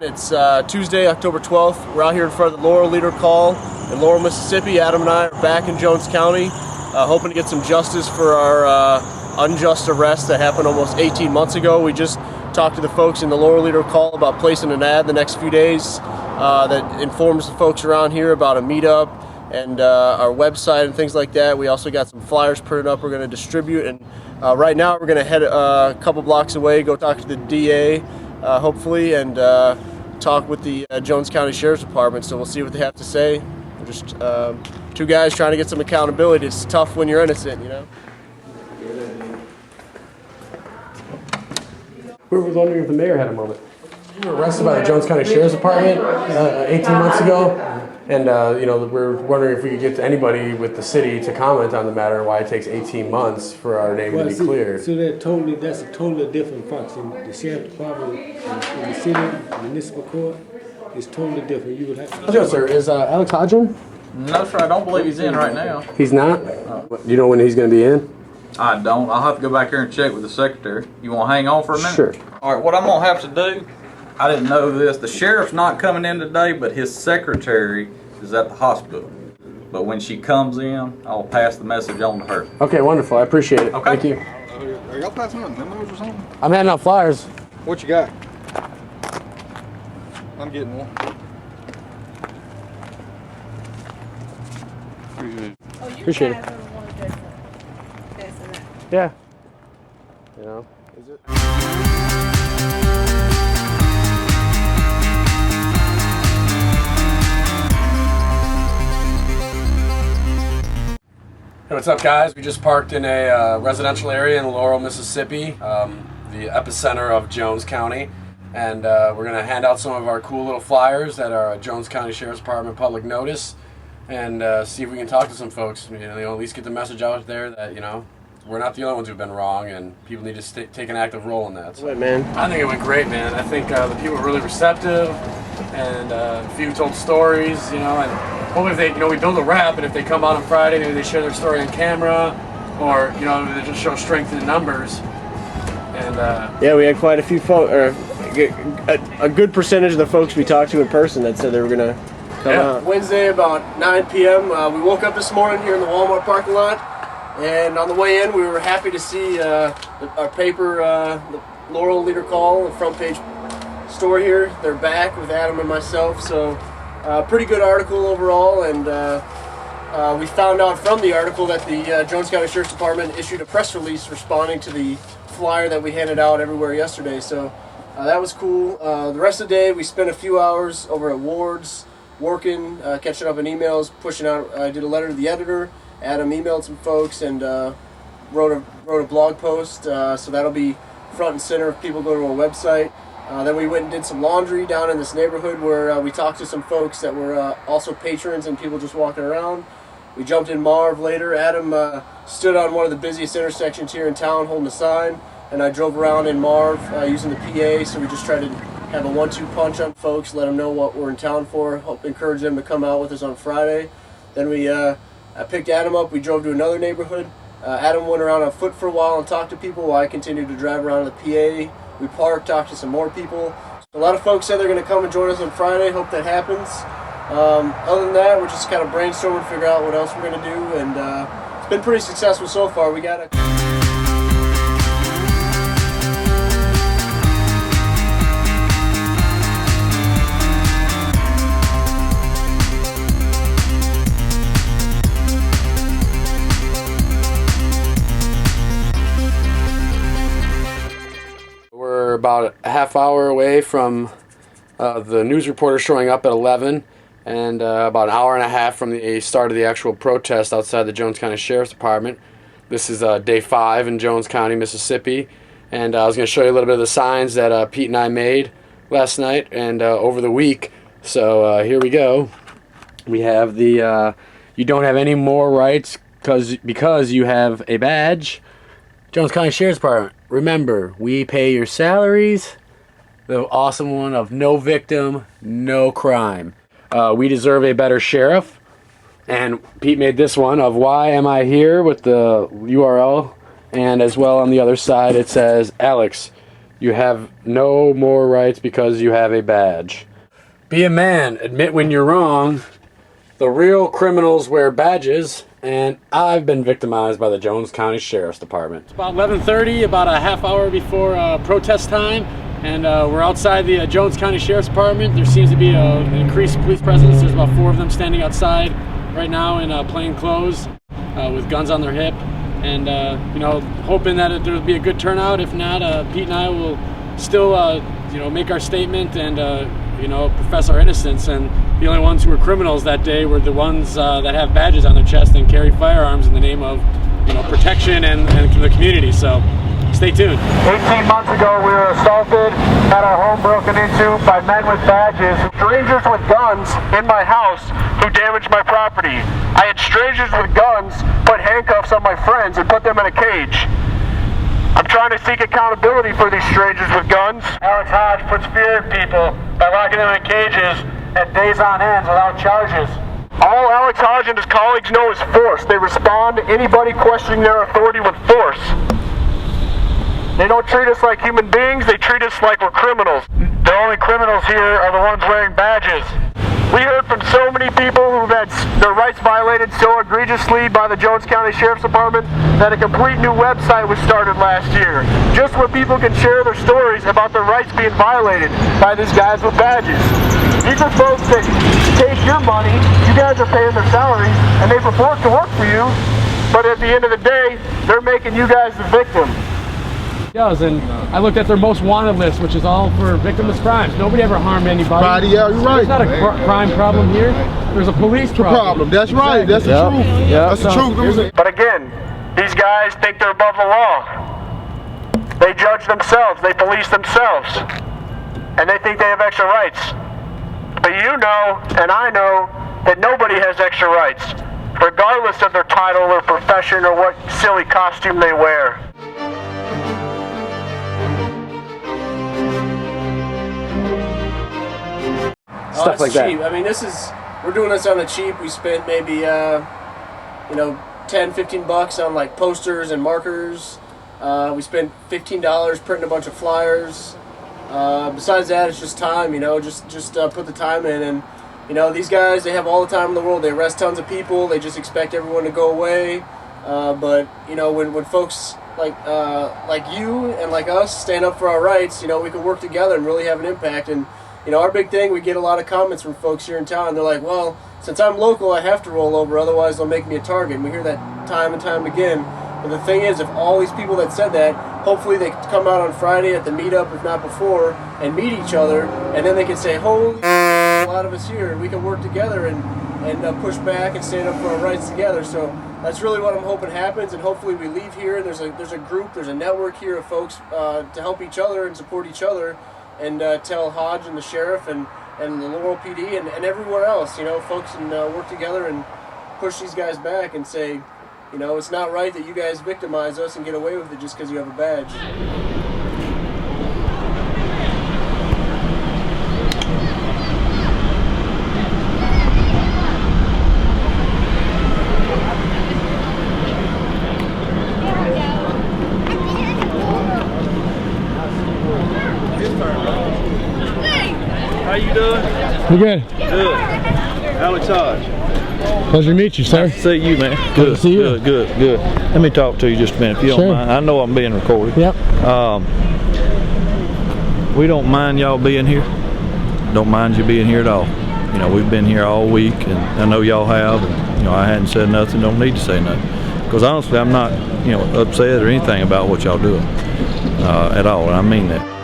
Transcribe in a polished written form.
It's Tuesday, October 12th. We're out here in front of the Laurel Leader Call in Laurel, Mississippi. Adam and I are back in Jones County, hoping to get some justice for our unjust arrest that happened almost 18 months ago. We just talked to the folks in the Laurel Leader Call about placing an ad the next few days that informs the folks around here about a meetup and our website and things like that. We also got some flyers printed up we're going to distribute, and right now we're going to head a couple blocks away, go talk to the DA hopefully, and talk with the Jones County Sheriff's Department. So we'll see what they have to say. We're just two guys trying to get some accountability. It's tough when you're innocent, you know. We were wondering if the mayor had a moment. You were arrested by the Jones County Sheriff's Department 18 months ago, and we're wondering if we could get to anybody with the city to comment on the matter and why it takes 18 months for our name to be cleared. So that's a totally different function. The Sheriff's Department in the city, municipal court, is totally different. You would have to... Yes, sir. Is Alex Hodge in? No, sir, I don't believe he's in right now. He's not? Do you know when he's going to be in? I don't. I'll have to go back here and check with the secretary. You want to hang on for a minute? Sure. All right, what I'm going to have to do, I didn't know this. The sheriff's not coming in today, but his secretary is at the hospital. But when she comes in, I'll pass the message on to her. Okay, wonderful. I appreciate it. Okay. Thank you. Are y'all passing out memos or something? I'm handing out flyers. What you got? I'm getting one. Appreciate it. Yeah. You know. Is it? Hey, what's up, guys? We just parked in a residential area in Laurel, Mississippi, the epicenter of Jones County, and we're going to hand out some of our cool little flyers that are Jones County Sheriff's Department public notice, and see if we can talk to some folks. At least get the message out there that we're not the only ones who've been wrong, and people need to take an active role in that. So. Man, I think it went great, man. I think the people were really receptive, and a few told stories, and hopefully if they, we build a rap, and if they come out on Friday, maybe they share their story on camera, or they just show strength in numbers. And yeah, we had quite a few folks, or a good percentage of the folks we talked to in person that said they were gonna come out. Wednesday about 9 p.m. We woke up this morning here in the Walmart parking lot. And on the way in, we were happy to see our paper, the Laurel Leader Call, the front page store here. They're back with Adam and myself, so pretty good article overall. And we found out from the article that the Jones County Sheriff's Department issued a press release responding to the flyer that we handed out everywhere yesterday. So that was cool. The rest of the day, we spent a few hours over at Ward's working, catching up on emails, pushing out. I did a letter to the editor. Adam emailed some folks and wrote a blog post, so that'll be front and center if people go to our website. Then we went and did some laundry down in this neighborhood where we talked to some folks that were also patrons and people just walking around. We jumped in Marv later. Adam stood on one of the busiest intersections here in town holding a sign, and I drove around in Marv using the PA, so we just tried to have a 1-2 punch on folks, let them know what we're in town for, encourage them to come out with us on Friday. Then I picked Adam up, we drove to another neighborhood. Adam went around on foot for a while and talked to people while I continued to drive around the PA. We parked, talked to some more people. So a lot of folks said they're going to come and join us on Friday. Hope that happens. Other than that, we're just kind of brainstorming to figure out what else we're going to do, and it's been pretty successful so far. We got a... about a half hour away from the news reporter showing up at 11, and about an hour and a half from the start of the actual protest outside the Jones County Sheriff's Department. This is day 5 in Jones County, Mississippi, and I was going to show you a little bit of the signs that Pete and I made last night and over the week. So here we go. We have the you don't have any more rights because you have a badge. Jones County Sheriff's Department. Remember, we pay your salaries. The awesome one of no victim, no crime. We deserve a better sheriff. And Pete made this one of why am I here with the URL. And as well on the other side it says, Alex, You have no more rights because you have a badge. Be a man. Admit when you're wrong. The real criminals wear badges, and I've been victimized by the Jones County Sheriff's Department. It's about 11:30, about a half hour before protest time, and we're outside the Jones County Sheriff's Department. There seems to be an increased police presence. There's about 4 of them standing outside right now in plain clothes with guns on their hip, and you know, hoping that there'll be a good turnout. If not, Pete and I will still you know, make our statement and you know, profess our innocence. And the only ones who were criminals that day were the ones that have badges on their chest and carry firearms in the name of, you know, protection and the community. So stay tuned. 18 months ago, we were assaulted, had our home broken into by men with badges, strangers with guns in my house who damaged my property. I had strangers with guns put handcuffs on my friends and put them in a cage. I'm trying to seek accountability for these strangers with guns. Alex Hodge puts fear in people by locking them in cages and days on end without charges. All Alex Hodge and his colleagues know is force. They respond to anybody questioning their authority with force. They don't treat us like human beings, they treat us like we're criminals. The only criminals here are the ones wearing badges. We heard from so many people who've had their rights violated so egregiously by the Jones County Sheriff's Department that a complete new website was started last year, just where people can share their stories about their rights being violated by these guys with badges. These are folks that take your money, you guys are paying their salaries, and they purport to work for you, but at the end of the day, they're making you guys the victim. Does, and I looked at their most wanted list, which is all for victimless crimes. Nobody ever harmed anybody. Right, yeah, you're right. There's not a crime problem here. There's a police problem. That's right. That's the truth. Yeah. That's the truth. But again, these guys think they're above the law. They judge themselves. They police themselves. And they think they have extra rights. But you know, and I know, that nobody has extra rights, regardless of their title or profession or what silly costume they wear. Stuff like cheap. that. I mean, we're doing this on the cheap. We spent maybe, you know, $10-15 on like posters and markers. We spent $15 printing a bunch of flyers. Besides that, it's just time, you know, just put the time in. And, you know, these guys, they have all the time in the world. They arrest tons of people. They just expect everyone to go away. But, you know, when folks like you and like us stand up for our rights, you know, we can work together and really have an impact. And, you know, our big thing, we get a lot of comments from folks here in town. They're like, well, since I'm local, I have to roll over, otherwise they'll make me a target. And we hear that time and time again. But the thing is, if all these people that said that, hopefully they come out on Friday at the meetup, if not before, and meet each other, and then they can say, holy, a lot of us here, and we can work together and push back and stand up for our rights together. So that's really what I'm hoping happens, and hopefully we leave here, and there's a group, there's a network here of folks to help each other and support each other, and tell Hodge and the sheriff and the Laurel PD and everywhere else, you know, folks can work together and push these guys back and say, you know, it's not right that you guys victimize us and get away with it just because you have a badge. How you doing? We're good. Good. Alex Hodge. Pleasure to meet you, sir. Nice to see you, man. Good. to see you. Good. Let me talk to you just a minute, if you Sure. don't mind. I know I'm being recorded. Yep. We don't mind y'all being here. Don't mind you being here at all. You know, we've been here all week, and I know y'all have. And, you know, I hadn't said nothing. Don't need to say nothing. Because honestly, I'm not, you know, upset or anything about what y'all doing at all, and I mean that.